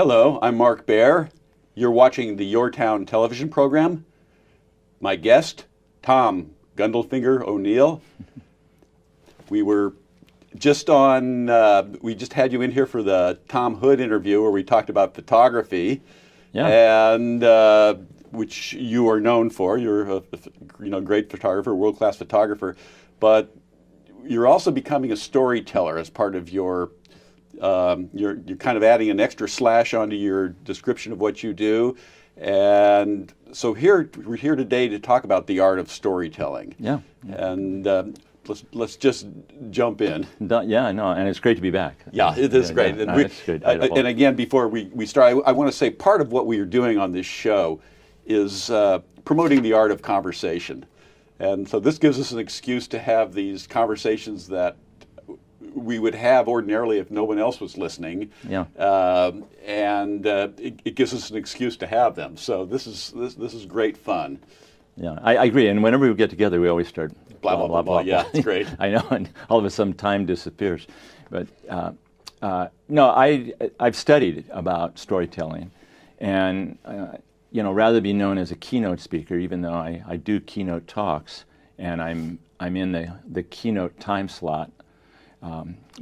Hello, I'm Mark Baer. You're watching the YourTown television program. My guest, Tom Gundlefinger O'Neal. We were just on, we just had you in here for the Tom Hood interview where we talked about photography. Yeah. And which you are known for. You're a great photographer, world-class photographer, but you're also becoming a storyteller as part of your you're kind of adding an extra slash onto your description of what you do. And so we're here today to talk about the art of storytelling. Yeah. And let's just jump in. Yeah, I know, and it's great to be back. Yeah, it is great. Yeah, it's good. And again, before we start, I want to say part of what we are doing on this show is promoting the art of conversation. And so this gives us an excuse to have these conversations that we would have ordinarily if no one else was listening. Yeah. And it gives us an excuse to have them. So this is great fun. Yeah, I agree. And whenever we get together, we always start blah, blah, blah, blah. Yeah, it's great. I know, and all of a sudden time disappears. But no, I've studied about storytelling. And, rather than be known as a keynote speaker, even though I do keynote talks, and I'm in the keynote time slot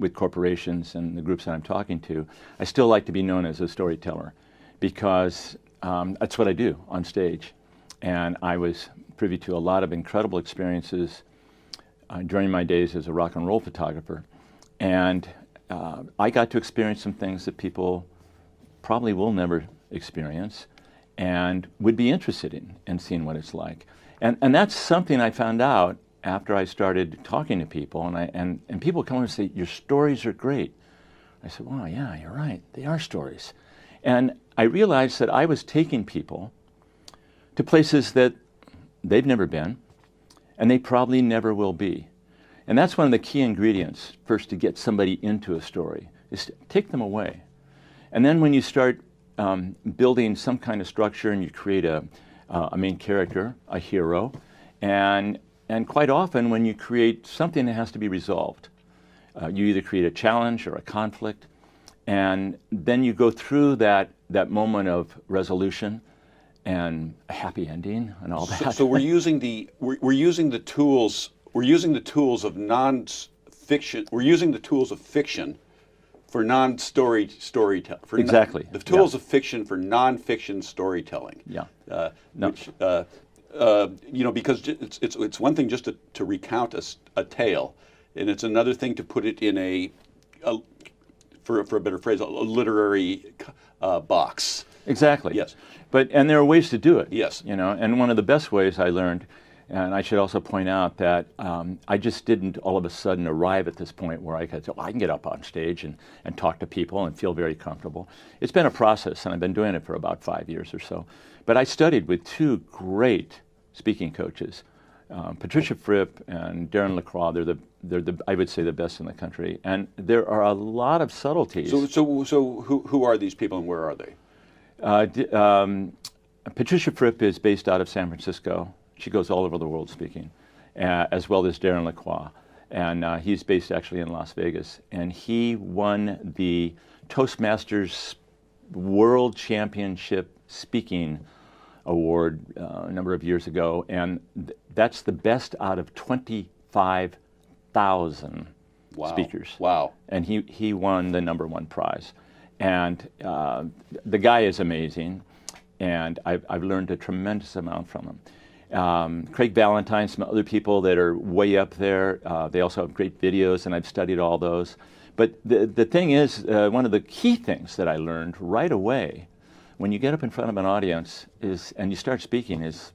with corporations and the groups that I'm talking to, I still like to be known as a storyteller because that's what I do on stage. And I was privy to a lot of incredible experiences during my days as a rock and roll photographer. And I got to experience some things that people probably will never experience and would be interested in seeing what it's like. And that's something I found out after I started talking to people, and people come over and say, your stories are great. I said, wow, yeah, you're right, they are stories. And I realized that I was taking people to places that they've never been, and they probably never will be. And that's one of the key ingredients, first, to get somebody into a story, is to take them away. And then when you start building some kind of structure and you create a main character, a hero, and quite often when you create something that has to be resolved, you either create a challenge or a conflict, and then you go through that moment of resolution and a happy ending and all that. So we're using the tools of non-fiction. We're using the tools of fiction for storytelling. Exactly. The tools of fiction for non-fiction storytelling. Yeah. Which because it's one thing just to recount a tale, and it's another thing to put it in for a better phrase, a literary box. Exactly. Yes. And there are ways to do it. Yes. And one of the best ways I learned, and I should also point out that I just didn't all of a sudden arrive at this point where I could say, I can get up on stage and talk to people and feel very comfortable. It's been a process, and I've been doing it for about 5 years or so. But I studied with two great speaking coaches, Patricia Fripp and Darren LaCroix. They're the I would say the best in the country, and there are a lot of subtleties. So who are these people and where are they? Patricia Fripp is based out of San Francisco. She goes all over the world speaking, as well as Darren LaCroix, and he's based actually in Las Vegas, and he won the Toastmasters World Championship Speaking Award a number of years ago, and that's the best out of 25,000 speakers. Wow. And he won the #1 prize. And the guy is amazing, and I've learned a tremendous amount from him. Craig Valentine, some other people that are way up there. They also have great videos, and I've studied all those. But the thing is, one of the key things that I learned right away when you get up in front of an audience and you start speaking is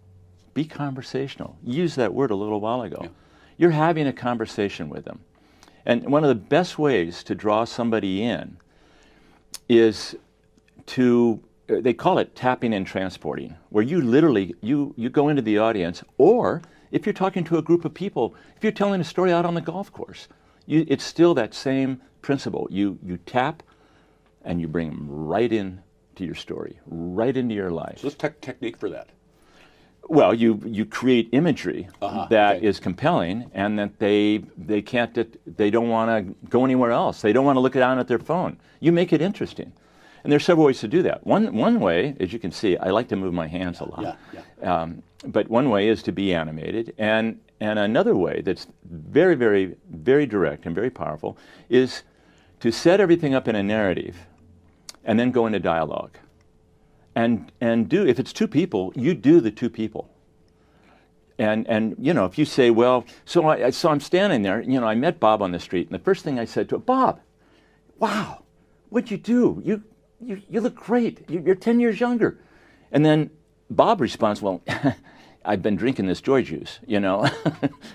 be conversational. You used that word a little while ago. Yeah. You're having a conversation with them. And one of the best ways to draw somebody in is they call it tapping and transporting, where you literally, you go into the audience, or if you're talking to a group of people, if you're telling a story out on the golf course, it's still that same principle. You tap and you bring them right in to your story, right into your life. So what's technique for that? Well, you create imagery that is compelling, and that they don't want to go anywhere else. They don't want to look down at their phone. You make it interesting. And there's several ways to do that. One way, as you can see, I like to move my hands a lot. But one way is to be animated, and another way that's very, very, very direct and very powerful is to set everything up in a narrative and then go into dialogue. And do, if it's two people, you do the two people. And you know, if you say, well, so I'm standing there, you know, I met Bob on the street, and the first thing I said to him, Bob, wow, what'd you do? You look great. You're 10 years younger. And then Bob responds, well, I've been drinking this joy juice, you know,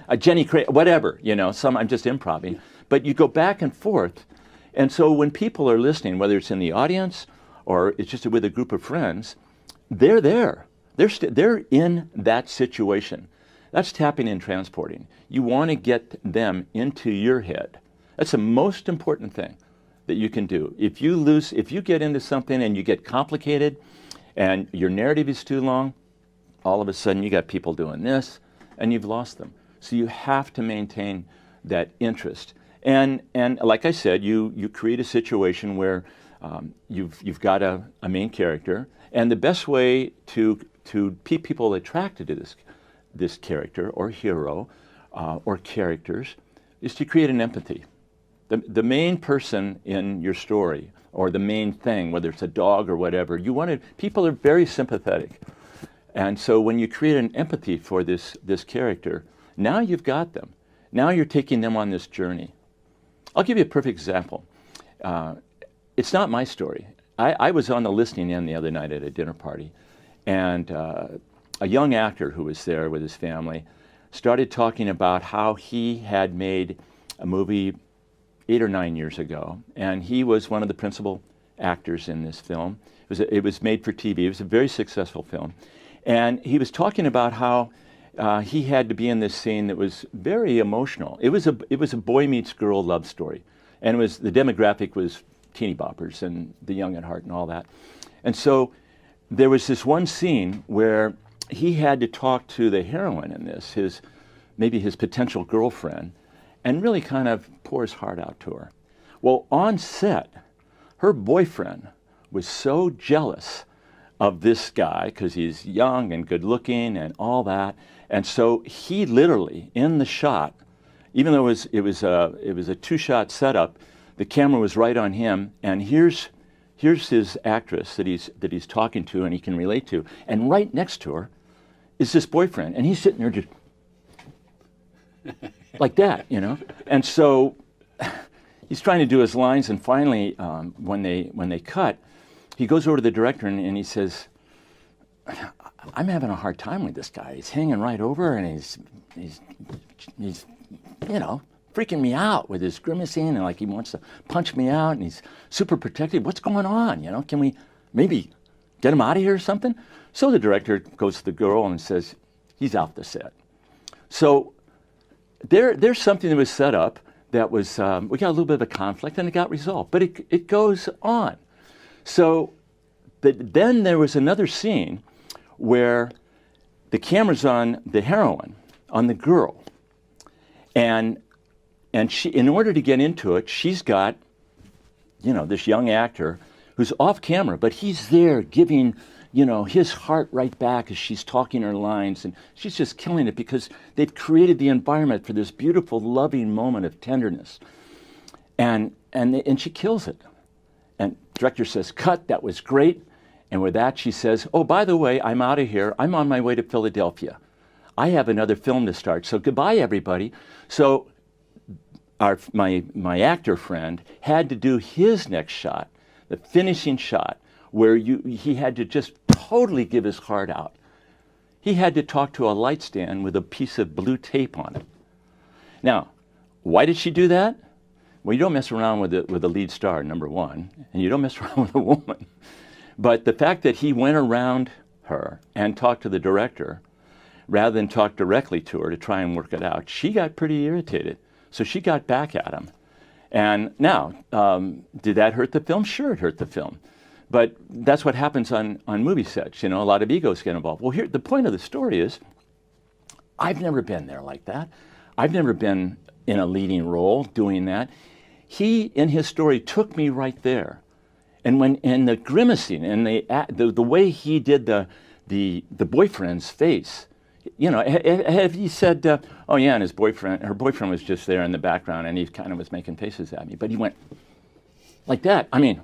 a Jenny Craig, whatever, you know, I'm just improvising. But you go back and forth. And so when people are listening, whether it's in the audience or it's just with a group of friends, they're there. They're in that situation. That's tapping and transporting. You want to get them into your head. That's the most important thing that you can do. If you get into something and you get complicated and your narrative is too long, all of a sudden you got people doing this and you've lost them. So you have to maintain that interest. And like I said, you create a situation where you've got a main character, and the best way to keep people attracted to this character or hero or characters is to create an empathy. The main person in your story, or the main thing, whether it's a dog or whatever, people are very sympathetic. And so when you create an empathy for this character, now you've got them. Now you're taking them on this journey. I'll give you a perfect example. It's not my story. I was on the listening end the other night at a dinner party, and a young actor who was there with his family started talking about how he had made a movie 8 or 9 years ago, and he was one of the principal actors in this film. It was made for TV. It was a very successful film. And he was talking about how he had to be in this scene that was very emotional. It was a boy meets girl love story. And the demographic was teeny boppers and the young at heart and all that. And so there was this one scene where he had to talk to the heroine in this, maybe his potential girlfriend, and really kind of pour his heart out to her. Well, on set, her boyfriend was so jealous of this guy because he's young and good looking and all that. And so he literally, in the shot, even though it was a two-shot setup, the camera was right on him, and here's his actress that he's talking to and he can relate to, and right next to her is this boyfriend, and he's sitting there just like that, you know. And so he's trying to do his lines, and finally, when they cut, he goes over to the director and he says, I'm having a hard time with this guy. He's hanging right over, and he's you know, freaking me out with his grimacing, and like he wants to punch me out, and he's super protective. What's going on? You know, can we maybe get him out of here or something? So the director goes to the girl and says, he's off the set. So there's something that was set up that was, we got a little bit of a conflict, and it got resolved, but it goes on. So then there was another scene where the camera's on the heroine, on the girl, and she, in order to get into it, she's got, you know, this young actor who's off camera, but he's there giving, you know, his heart right back as she's talking her lines, and she's just killing it because they've created the environment for this beautiful, loving moment of tenderness, and she kills it. And the director says, cut, that was great. And with that, she says, oh, by the way, I'm out of here. I'm on my way to Philadelphia. I have another film to start, so goodbye, everybody. So my actor friend had to do his next shot, the finishing shot, where he had to just totally give his heart out. He had to talk to a light stand with a piece of blue tape on it. Now, why did she do that? Well, you don't mess around with the lead star, number one, and you don't mess around with a woman. But the fact that he went around her and talked to the director rather than talk directly to her to try and work it out, she got pretty irritated. So she got back at him. And now, did that hurt the film? Sure, it hurt the film. But that's what happens on movie sets. You know, a lot of egos get involved. Well, here, the point of the story is, I've never been there like that. I've never been in a leading role doing that. He, in his story, took me right there. and the grimacing and the way he did the boyfriend's face, you know, have he said, oh yeah, and her boyfriend was just there in the background, and he kind of was making faces at me, but he went like that. I mean,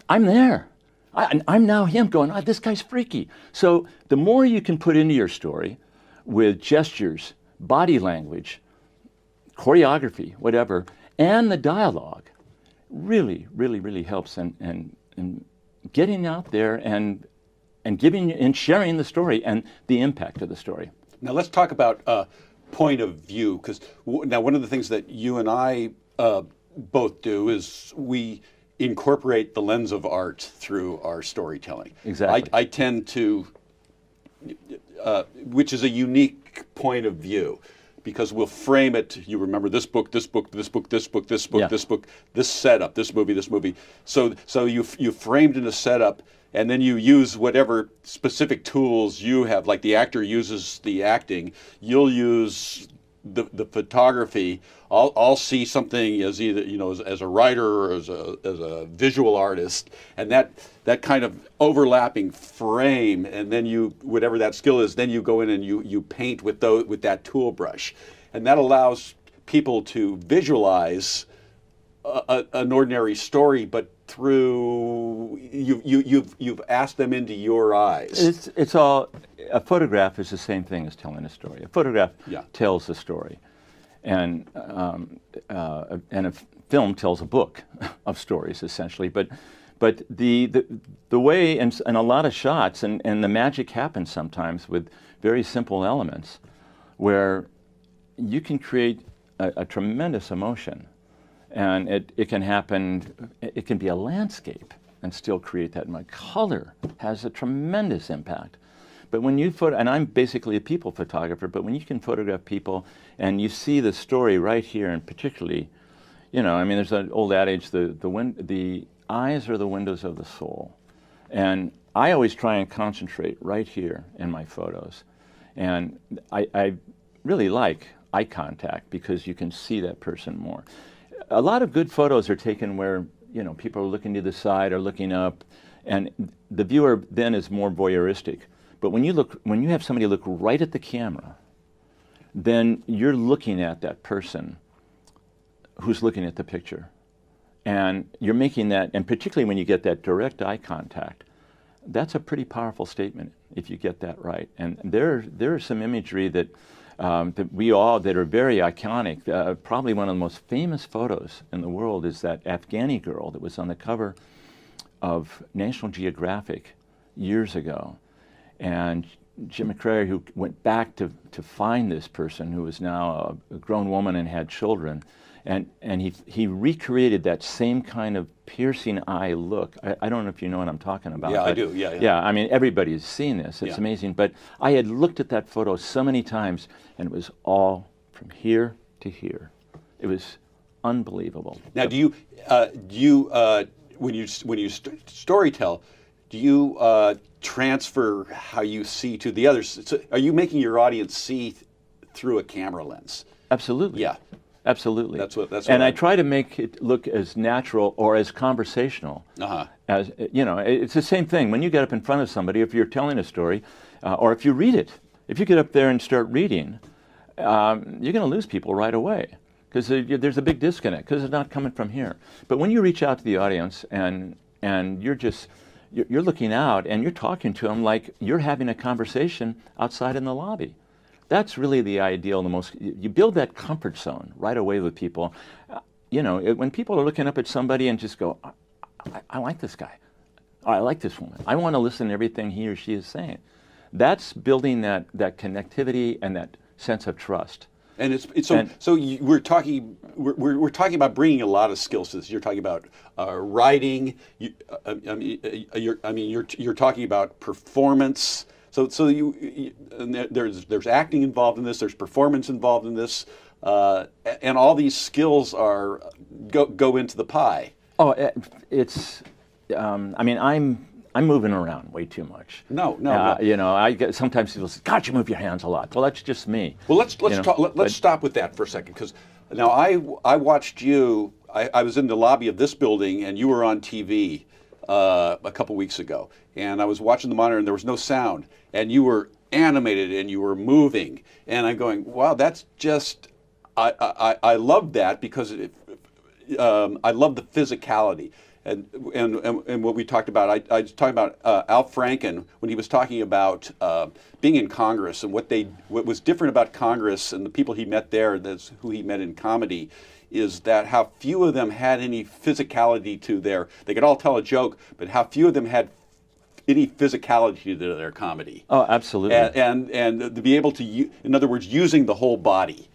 I'm there. I'm now him going, oh, this guy's freaky. So the more you can put into your story with gestures, body language, choreography, whatever, and the dialogue, really, really, really helps in getting out there and giving and sharing the story and the impact of the story. Now let's talk about point of view, because now one of the things that you and I both do is we incorporate the lens of art through our storytelling. Exactly. I tend to, which is a unique point of view, because we'll frame it. You remember this book, this book, this book, this book, this book, this book, this setup, this movie, this movie. So you framed in a setup, and then you use whatever specific tools you have. Like the actor uses the acting, you'll use the photography. I'll see something as either, you know, as a writer or as a visual artist, and that kind of overlapping frame, and then you, whatever that skill is, then you go in and you paint with that tool brush, and that allows people to visualize an ordinary story, but through you've asked them into your eyes. It's all, a photograph is the same thing as telling a story. A photograph tells a story, and a film tells a book of stories essentially. But the way, and a lot of shots, and the magic happens sometimes with very simple elements, where you can create a tremendous emotion. And it can happen, it can be a landscape and still create that. My color has a tremendous impact. But when you and I'm basically a people photographer, but when you can photograph people and you see the story right here, and particularly, you know, I mean, there's an old adage, the eyes are the windows of the soul. And I always try and concentrate right here in my photos. And I really like eye contact, because you can see that person more. A lot of good photos are taken where, you know, people are looking to the side or looking up, and the viewer then is more voyeuristic. But when you have somebody look right at the camera, then you're looking at that person who's looking at the picture. And you're making that, and particularly when you get that direct eye contact, that's a pretty powerful statement if you get that right. And there is some imagery that that are very iconic. Probably one of the most famous photos in the world is that Afghani girl that was on the cover of National Geographic years ago. And Jim McCrary, who went back to find this person who is now a grown woman and had children, and he recreated that same kind of piercing eye look. I don't know if you know what I'm talking about. Yeah, I do. Yeah. Yeah, I mean, everybody's seen this. It's amazing. But I had looked at that photo so many times, and it was all from here to here. It was unbelievable. Now, do you when you storytell, do you transfer how you see to the others? So are you making your audience see through a camera lens? Absolutely. Yeah. Absolutely. That's what and I try to make it look as natural or as conversational as, you know, it's the same thing. When you get up in front of somebody, if you're telling a story, or if you read it, if you get up there and start reading, you're going to lose people right away, because there's a big disconnect, because it's not coming from here. But when you reach out to the audience and you're looking out and you're talking to them like you're having a conversation outside in the lobby. That's really the ideal, you build that comfort zone right away with people. You know, when people are looking up at somebody and just go, I like this guy, or I like this woman, I want to listen to everything he or she is saying. That's building that connectivity and that sense of trust. And we're talking about bringing a lot of skills to this. You're talking about writing. You're talking about performance. So there's acting involved in this. There's performance involved in this, and all these skills go into the pie. Oh, it's. I mean, I'm moving around way too much. No. You know, sometimes people say, "God, you move your hands a lot." Well, that's just me. Well, let's stop with that for a second, because now I watched you. I was in the lobby of this building, and you were on TV. a couple weeks ago, and I was watching the monitor, and there was no sound, and you were animated and you were moving, and I'm going, wow, that's just I love that because I love the physicality. And what we talked about, I was talking about Al Franken when he was talking about being in Congress and what was different about Congress and the people he met there, that's who he met in comedy, is that how few of them had any physicality to they could all tell a joke, but how few of them had any physicality to their comedy. Oh, absolutely. And to be able to, in other words, using the whole body.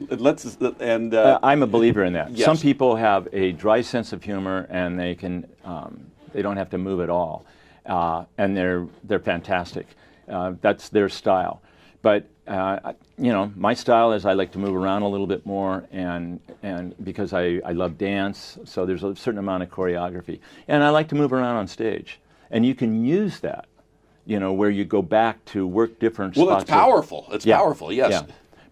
I'm a believer in that. Yes. Some people have a dry sense of humor, and they don't have to move at all, and they're fantastic. That's their style. But my style is I like to move around a little bit more, and because I love dance, so there's a certain amount of choreography, and I like to move around on stage, and you can use that, where you go back to work different spots. Well, it's powerful. It's powerful. Yes. Yeah.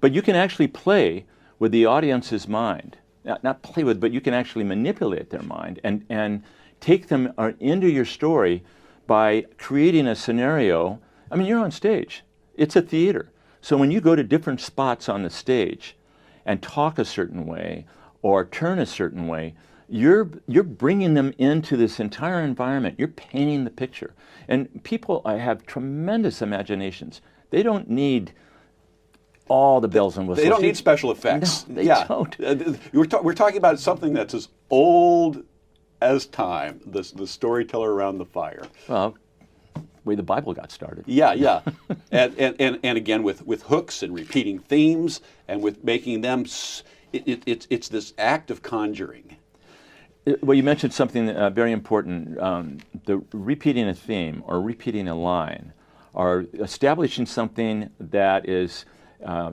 But you can actually play with the audience's mind. Not play with, but you can actually manipulate their mind and take them into your story by creating a scenario. I mean, you're on stage. It's a theater. So when you go to different spots on the stage and talk a certain way or turn a certain way, you're bringing them into this entire environment. You're painting the picture. And people have tremendous imaginations. They don't need all the bells and whistles. They don't need special effects. No, they don't. We're talking about something that's as old as time, the storyteller around the fire. Well, the way the Bible got started. Yeah. and again, with hooks and repeating themes, and with making them, it's this act of conjuring. Well, you mentioned something very important. The repeating a theme or repeating a line or establishing something that is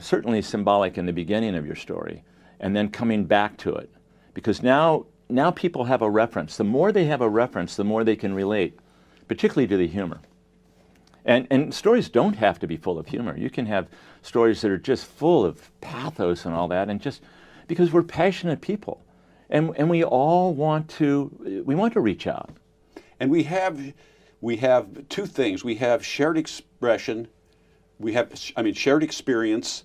certainly symbolic in the beginning of your story, and then coming back to it. Because now people have a reference. The more they have a reference, the more they can relate, particularly to the humor. And stories don't have to be full of humor. You can have stories that are just full of pathos and all that, and just because we're passionate people. And we all want to reach out. And we have two things. We have shared expression. We have, shared experience,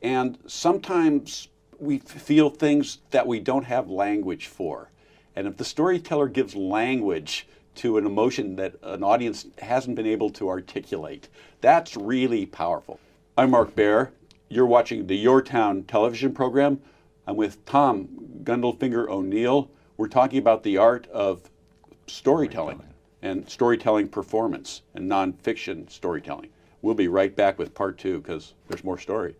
and sometimes we feel things that we don't have language for. And if the storyteller gives language to an emotion that an audience hasn't been able to articulate, that's really powerful. I'm Mark Baer. You're watching the YourTown television program. I'm with Tom Gundlefinger O'Neal. We're talking about the art of storytelling and storytelling performance and nonfiction storytelling. We'll be right back with part 2 because there's more story.